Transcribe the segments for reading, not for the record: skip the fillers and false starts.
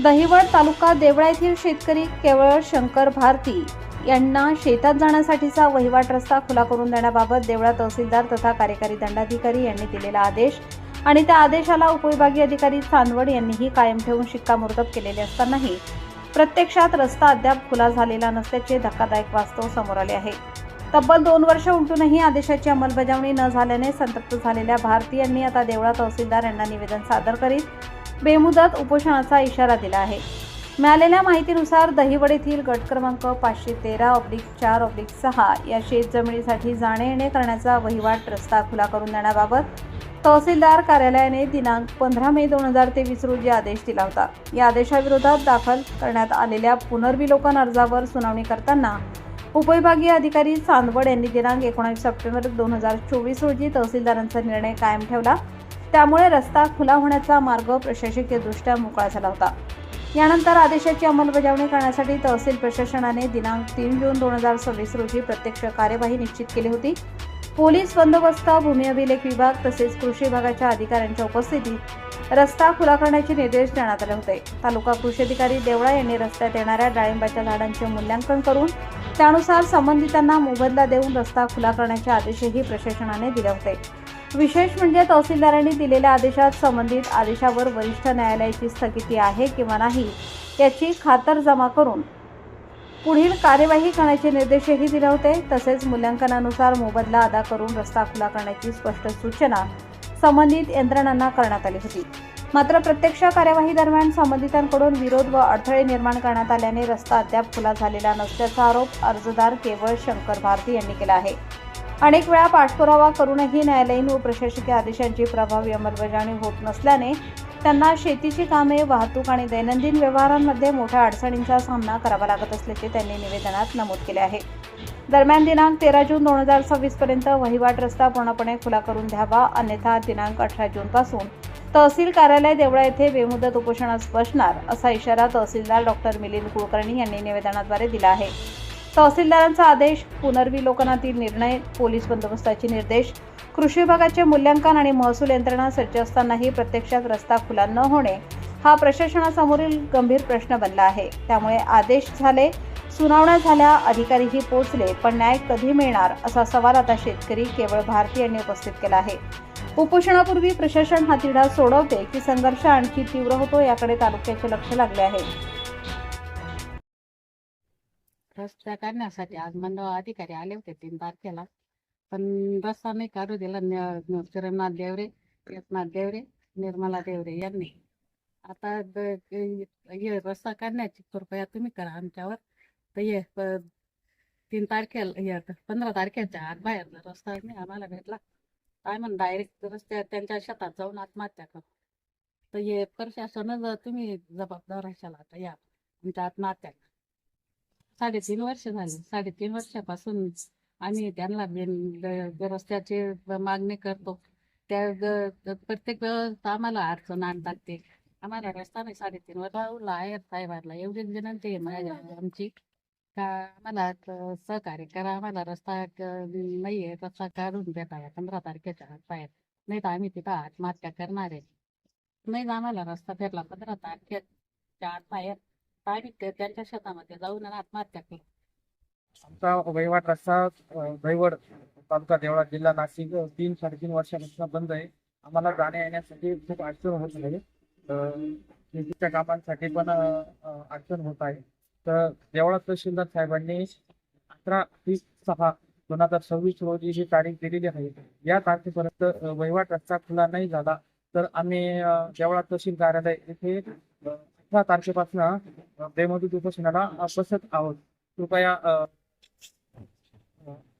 दहिवड तालुका देवळा येथील शेतकरी केवळ शंकर भारती यांना शेतात जाण्यासाठीचा वहिवाट रस्ता खुला करून देण्याबाबत देवळा तहसीलदार तथा कार्यकारी दंडाधिकारी यांनी दिलेला आदेश आणि त्या आदेशाला उपविभागीय अधिकारी चांदवड यांनीही कायम ठेवून शिक्कामोर्तब केलेले असतानाही प्रत्यक्षात रस्ता अद्याप खुला झालेला नसल्याचे धक्कादायक वास्तव समोर आले आहे। तब्बल 2 वर्ष उलटूनही आदेशाची अंमलबजावणी न झाल्याने संतप्त झालेल्या भारती यांनी आता देवळा तहसीलदार यांना निवेदन सादर करीत बेमुदत उपोषणाचा इशारा दिला आहे। मिळालेल्या माहितीनुसार दहिवड येथील गट क्रमांक 513/4/6 या शेत जमिनीसाठी जाणे येणे करण्याचा वहिवाट रस्ता खुला करून देण्याबाबत तहसीलदार कार्यालयाने दिनांक 15 मे 2023 रोजी आदेश दिला होता। या आदेशाविरोधात दाखल करण्यात आलेल्या पुनर्विलोकन अर्जावर सुनावणी करताना उपविभागीय अधिकारी चांदवड यांनी दिनांक 19 सप्टेंबर 2024 रोजी तहसीलदारांचा निर्णय कायम ठेवला। त्यामुळे रस्ता खुला होण्याचा मार्ग प्रशासकीयदृष्ट्या मोकळा झाला होता। यानंतर आदेशाची अंमलबजावणी करण्यासाठी तहसील प्रशासनाने दिनांक 3 जून 2026 रोजी प्रत्यक्ष कार्यवाही निश्चित केली होती। पोलीस बंदोबस्त, भूमी अभिलेख विभाग तसेच कृषी विभागाच्या अधिकाऱ्यांच्या उपस्थितीत रस्ता खुला करण्याचे निर्देश देण्यात आले होते। तालुका कृषी अधिकारी देवळा यांनी रस्त्यात येणाऱ्या डाळिंबाच्या झाडांचे मूल्यांकन करून त्यानुसार संबंधितांना मोबदला देऊन रस्ता खुला करण्याचे आदेशही प्रशासनाने दिले होते। विशेष म्हणजे तहसीलदारांनी दिलेल्या आदेशात संबंधित आदेशावर वरिष्ठ न्यायालयाची स्थगिती आहे किंवा नाही याची खातरजमा करून पुढील कार्यवाही करण्याचे निर्देशही दिले होते। तसेच मूल्यांकनानुसार मोबदला अदा करून रस्ता खुला करण्याची स्पष्ट सूचना संबंधित यंत्रणांना करण्यात आली होती। मात्र प्रत्यक्ष कार्यवाही दरम्यान संबंधितांकडून विरोध व अडथळे निर्माण करण्यात आल्याने रस्ता अद्याप खुला झालेला नसल्याचा आरोप अर्जदार केवळ शंकर भारती यांनी केला आहे। अनेक वेळा पाठपुरावा करूनही न्यायालयीन व प्रशासकीय आदेशांची प्रभावी अंमलबजावणी होत नसल्याने त्यांना शेतीची कामे, वाहतूक आणि दैनंदिन व्यवहारांमध्ये मोठ्या अडचणींचा सामना करावा लागत असल्याचे त्यांनी निवेदनात नमूद केले आहे। दरम्यान दिनांक 13 जून 2026 पर्यंत वहिवाट रस्ता पूर्णपणे खुला करून द्यावा, अन्यथा दिनांक 18 जून पासून तहसील कार्यालय देवळा येथे बेमुदत उपोषणास बसणार असा इशारा तहसीलदार डॉ. मिलिंद कुलकर्णी यांनी निवेदनाद्वारे दिला आहे। तहसीलदारांचा आदेश, पुनर्विलोकनातील निर्णय, पोलीस बंदोबस्ताचे निर्देश, कृषी विभागाचे मूल्यांकन आणि महसूल यंत्रणा सज्ज असतानाही प्रत्यक्षात रस्ता खुला न होणे हा प्रशासनासमोरील गंभीर प्रश्न बनला आहे। त्यामुळे आदेश झाले, सुनावण्या झाल्या, अधिकारीही पोहोचले, पण न्याय कधी मिळणार असा सवाल आता शेतकरी केवळ भारती यांनी उपस्थित केला आहे। उपोषणापूर्वी प्रशासन हा तिढा सोडवते की संघर्ष आणखी तीव्र होतो याकडे तालुक्याचे लक्ष लागले आहे। रस्ता काढण्यासाठी आज मंडळ अधिकारी आले होते 3 तारखेला, पण रस्ता नाही काढू दिला। चिरंजीव देवरे, एकनाथ देवरे, निर्मला देवरे यांनी। आता हे रस्ता काढण्याची कृपया तुम्ही करा आमच्यावर। तर हे 3 तारखेला 15 तारखेच्या आत बाहेर रस्ता नाही आम्हाला भेटला, काय म्हणून डायरेक्ट रस्त्यात त्यांच्या शेतात जाऊन आत्महत्या करू। तर हे प्रशासनच तुम्ही जबाबदार असाल। आता या आमच्या आत्महत्या 3.5 वर्ष झाले। 3.5 वर्षापासून आम्ही त्यांना रस्त्याची मागणी करतो, त्या प्रत्येक वेळेस आम्हाला अडचण आणतात ते। आम्हाला रस्ता नाही 3.5 वर्ष आहे साहेबांना एवढीच विनंती आहे आमची का आम्हाला सहकार्य करा। आम्हाला रस्ता नाहीये, रस्ता काढून भेटावा 15 तारखेच्या आत बाहेर, नाही तर आम्ही तिथं आत्महत्या करणार आहे। नाही आम्हाला रस्ता भेटला 15 तारखेच्या आत बाहेर, आम्ही त्यांच्या शेतामध्ये जाऊन आत्महत्या करू। आमचा वहिवाट रस्ता दहिवड तालुका देवळा जिल्हा नाशिक 3-3.5 वर्षापासून बंद आहे। आम्हाला जाण्या येण्यासाठी खूप अडचण होत आहे, शेतीच्या कामांसाठी पण अडचण होत आहे। तर देवळा तहसीलदार साहेबांनी 18/6/2026 रोजी ही तारीख दिलेली आहे। या तारखेपर्यंत वहिवाट रस्ता खुला नाही झाला तर आम्ही देवळा तहसील कार्यालय येथे 18 तारखेपासून बेमुदत उपोषणाला बसत आहोत। कृपया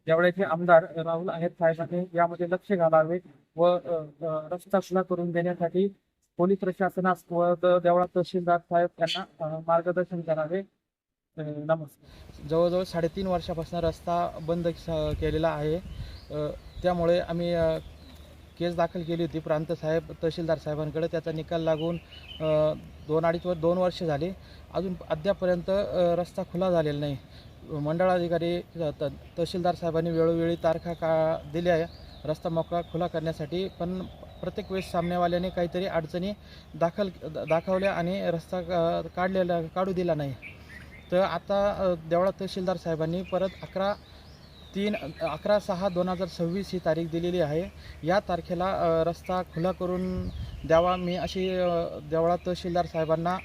देवळ्याचे आमदार राहुल आहेर साहेबांनी यामध्ये लक्ष घालावे व रस्ता खुला करून देण्यासाठी पोलीस प्रशासनास व देवळा तहसीलदार साहेब यांना मार्गदर्शन करावे। नमस्कार। जवळजवळ 3.5 वर्षापासून रस्ता बंद केलेला आहे। त्यामुळे आम्ही केस दाखल केली होती प्रांत साहेब तहसीलदार साहेबांकडे। त्याचा निकाल लागून 2 वर्ष झाले, अजून अद्यापर्यंत रस्ता खुला झालेला नाही। मंडळाधिकारी तहसीलदार साहेबांनी वेळोवेळी तारखा दिल्या रस्ता मोकळा खुला करण्यासाठी, पण प्रत्येक वेळेस सामनेवाल्याने काहीतरी अडचणी दाखवल्या आणि रस्ता काढू दिला नाही. तर आता देवळा तहसीलदार साहेबांनी परत 11/6/2026 ही तारीख दिलेली आहे. या तारखेला रस्ता खुला करून द्यावा, मी अशी देवळा तहसीलदार साहेबांना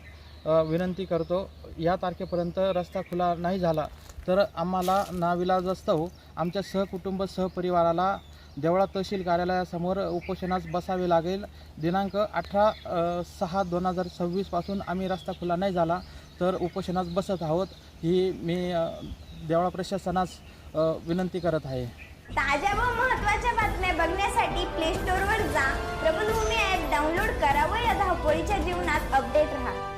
विनंती करतो. या तारखेपर्यंत रस्ता खुला नाही झाला तर आम्हाला नाविलाजास्तव आमच्या सहकुटुंब सहपरिवाराला देवळा तहसील कार्यालयासमोर उपोषणास बसावे लागेल. दिनांक 18/6/2026 पासून आम्ही रस्ता खुला नाही झाला तर उपोषणास बसत आहोत, ही मी देवळा प्रशासनास विनंती करत आहे. ताज्या व महत्त्वाच्या बातम्या बघण्यासाठी प्ले स्टोअरवर जा, प्रबलभूमी ॲप डाउनलोड करा व या धावपळीच्या जीवनात अपडेट राहा.